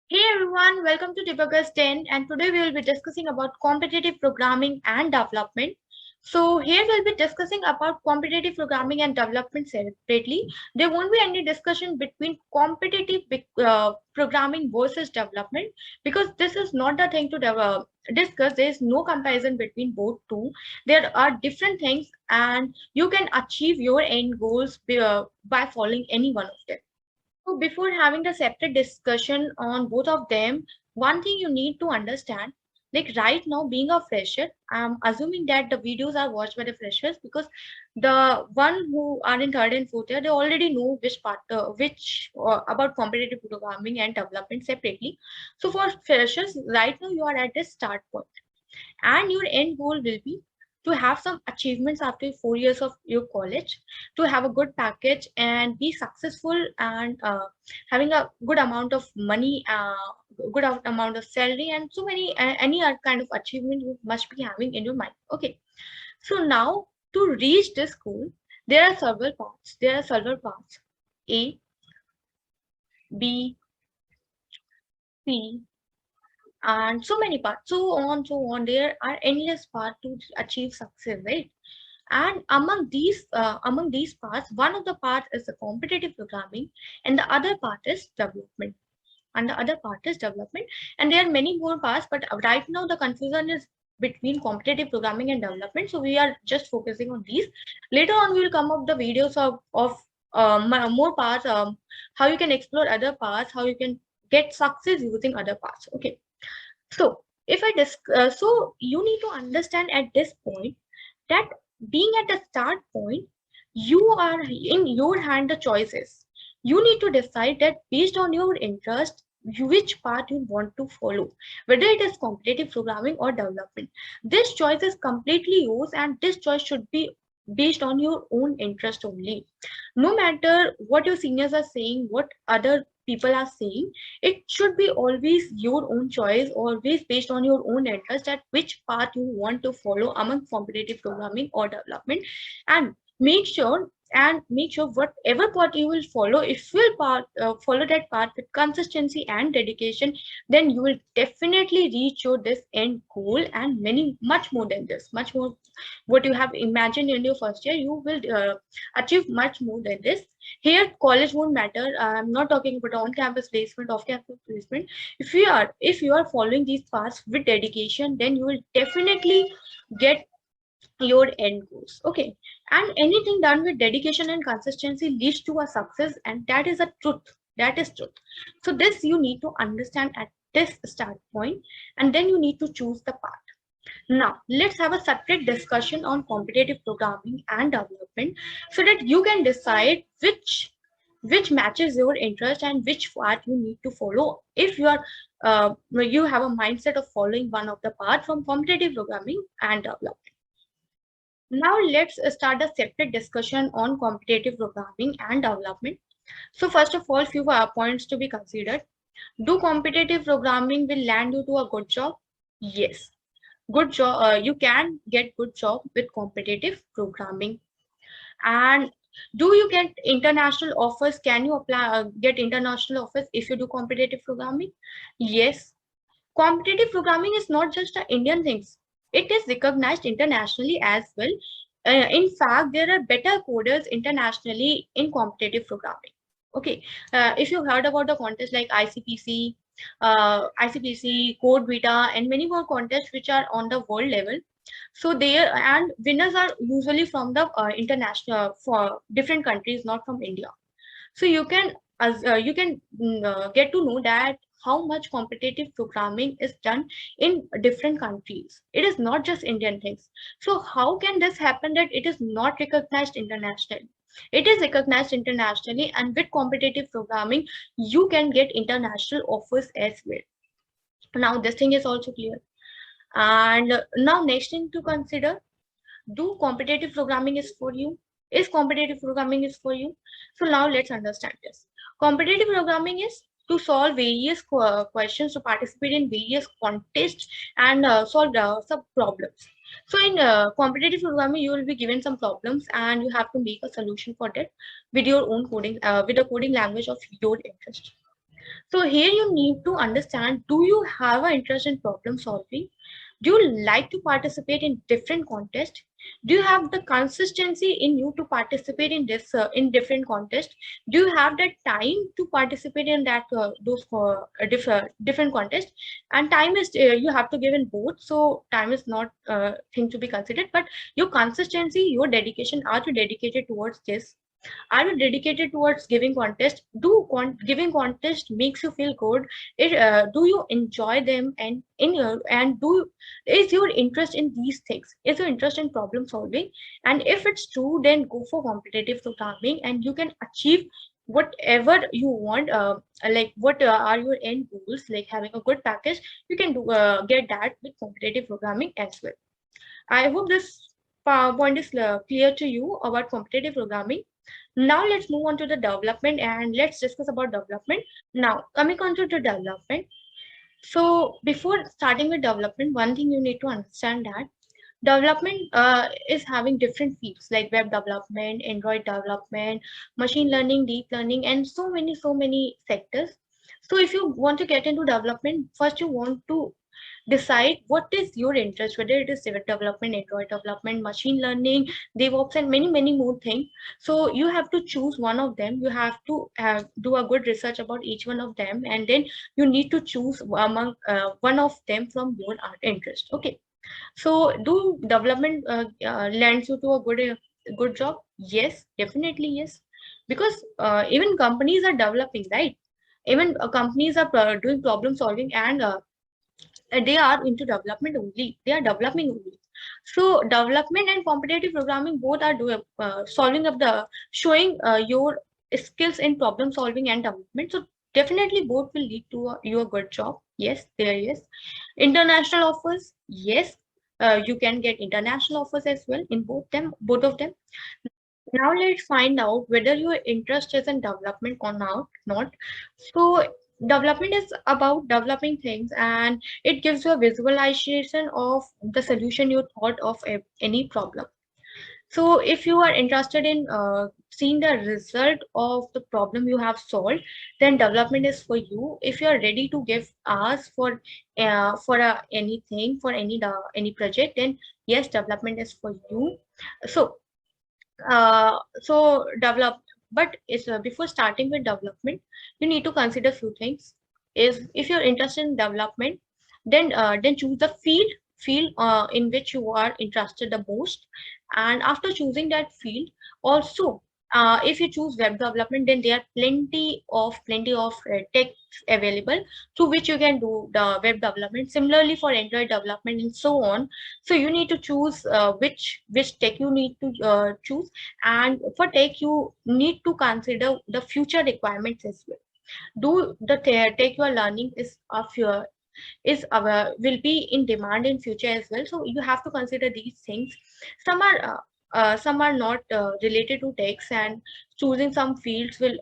Hey everyone, welcome to Debugger's Den, and today we will be discussing about competitive programming and development. So here we'll be discussing about competitive programming and development separately. There won't be any discussion between competitive programming versus development because this is not the thing to discuss. There is no comparison between both two. There are different things, and you can achieve your end goals by following any one of them. So before having the separate discussion on both of them, one thing you need to understand, like right now being a fresher, I'm assuming that the videos are watched by the freshers because the one who are in third and fourth year, they already know which part, which about competitive programming and development separately. So for freshers, right now you are at the start point and your end goal will be to have some achievements after 4 years of your college, to have a good package and be successful and having a good amount of money, amount of salary, and so many any other kind of achievement you must be having in your mind. Okay, so now to reach this goal, there are several paths. There are several paths: A, B, C, and so many paths, so on. There are endless paths to achieve success, right? And among these parts, one of the parts is the competitive programming, and the other part is development. And the other part is development, and there are many more parts. But right now, the confusion is between competitive programming and development. So we are just focusing on these. Later on, we will come up the videos of more parts. How you can explore other parts, how you can get success using other parts. Okay. So so you need to understand at this point that being at the start point, you are in your hand the choices. You need to decide that based on your interest, which path you want to follow, whether it is competitive programming or development. This choice is completely yours, and this choice should be based on your own interest only. No matter what your seniors are saying, what other people are saying, it should be always your own choice, always based on your own interest at which path you want to follow among competitive programming or development. And make sure whatever path you will follow, if you will follow that path with consistency and dedication, then you will definitely reach your this end goal and many much more than this, much more what you have imagined in your first year. You will achieve much more than this. Here college won't matter. I'm not talking about on campus placement, off campus placement. If you are following these paths with dedication, then you will definitely get your end goals. Okay, and anything done with dedication and consistency leads to a success, and that is a truth. That is truth. So this you need to understand at this start point, and then you need to choose the path. Now, let's have a separate discussion on competitive programming and development so that you can decide which matches your interest and which path you need to follow if you have a mindset of following one of the path from competitive programming and development. Now, let's start a separate discussion on competitive programming and development. So, first of all, few points to be considered. Do competitive programming will land you to a good job? Yes, good job. You can get good job with competitive programming. And do you get international offers? Can you apply get international offers if you do competitive programming? Yes. Competitive programming is not just an Indian thing. It is recognized internationally as well. In fact, there are better coders internationally in competitive programming. Okay, if you heard about the contest like ICPC, Code Beta, and many more contests which are on the world level. So they and winners are usually from the international for different countries, not from India. So you can get to know that how much competitive programming is done in different countries. It is not just Indian things. So how can this happen that it is not recognized internationally? It is recognized internationally, and with competitive programming, you can get international offers as well. Now this thing is also clear. And now next thing to consider, do competitive programming is for you? Is competitive programming is for you? So now let's understand this. Competitive programming is to solve various questions, to participate in various contests and solve some problems. So in competitive programming, you will be given some problems and you have to make a solution for that with your own coding, with the coding language of your interest. So here you need to understand, do you have an interest in problem solving? Do you like to participate in different contests? Do you have the consistency in you to participate in this in different contests? Do you have the time to participate in that those different contests? And time is you have to give in both, so time is not thing to be considered. But your consistency, your dedication, are you dedicated towards this? Are you dedicated towards giving contest? Giving contest makes you feel good? Do you enjoy them? And in your and do is your interest in these things? Is your interest in problem solving? And if it's true, then go for competitive programming, and you can achieve whatever you want. Like what are your end goals? Like having a good package, you can do get that with competitive programming as well. I hope this point is clear to you about competitive programming. Now let's move on to the development and let's discuss about development. Now coming on to the development. So before starting with development, one thing you need to understand that development is having different fields like web development, Android development, machine learning, deep learning, and so many sectors. So if you want to get into development, first you want to decide what is your interest, whether it is web development, Android development, machine learning, DevOps, and many more things. So you have to choose one of them. You have to do a good research about each one of them, and then you need to choose among one of them from your art interest. Okay. So do development lands you to a good job? Yes, definitely yes, because even companies are developing, right? Even companies are doing problem solving, and they are into development only. They are developing only. So development and competitive programming both are doing solving up the showing your skills in problem solving and development. So definitely both will lead to you a good job. Yes, there is international offers. Yes, you can get international offers as well in both of them. Now let's find out whether your interest is in development or not. So development is about developing things, and it gives you a visualization of the solution you thought of any problem. So if you are interested in seeing the result of the problem you have solved, then development is for you. If you are ready to give hours for anything, for any project, then yes, development is for you. So develop, but is before starting with development, you need to consider few things. Is if you're interested in development, then choose the field in which you are interested the most. And after choosing that field, also if you choose web development, then there are plenty of techs available through which you can do the web development. Similarly for Android development and so on. So you need to choose which tech you need to choose. And for tech, you need to consider the future requirements as well. Do the tech you are learning is will be in demand in future as well. So you have to consider these things. Some are uh, uh, some are not related to techs, and choosing some fields will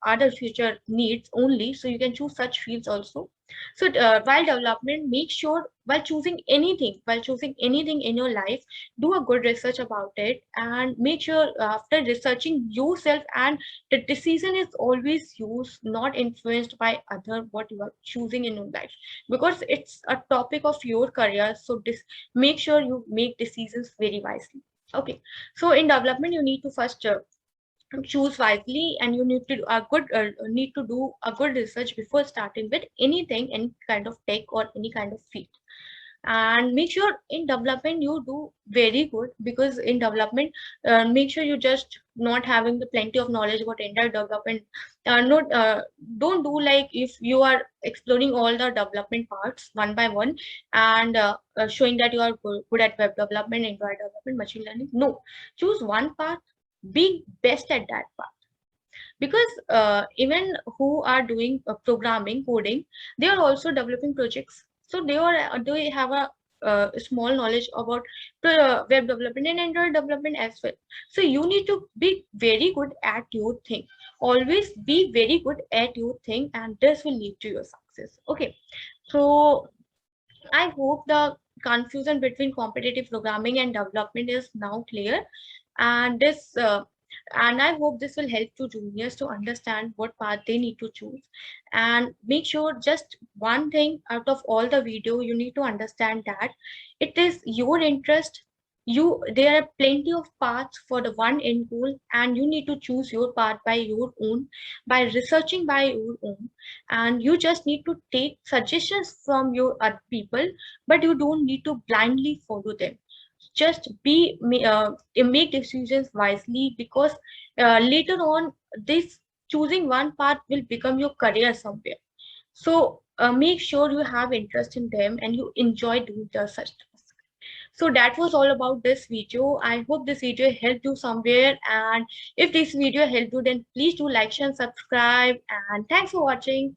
other future needs only, so you can choose such fields also. So while development, make sure while choosing anything in your life, do a good research about it, and make sure after researching yourself, and the decision is always used, not influenced by other what you are choosing in your life, because it's a topic of your career. So this, make sure you make decisions very wisely. Okay. So in development, you need to first choose wisely, and you need to do a good research before starting with anything, any kind of tech or any kind of field. And make sure in development you do very good, because in development, make sure you just not having the plenty of knowledge about entire development. Not Don't do like if you are exploring all the development parts one by one, and showing that you are good at web development, Android development, machine learning. No, choose one path, be best at that path. Because even who are doing programming coding, they are also developing projects. So they have a small knowledge about web development and Android development as well. So you need to be very good at your thing. Always be very good at your thing, and this will lead to your success. Okay. So I hope the confusion between competitive programming and development is now clear. And this And I hope this will help to juniors to understand what path they need to choose. And make sure just one thing out of all the video, you need to understand that it is your interest. There are plenty of paths for the one end goal, and you need to choose your path by your own, by researching by your own. And you just need to take suggestions from your other people, but you don't need to blindly follow them. Just make decisions wisely, because later on this choosing one path will become your career somewhere. So make sure you have interest in them and you enjoy doing the such tasks. So that was all about this video. I hope this video helped you somewhere, and if this video helped you, then please do like, share and subscribe, and thanks for watching.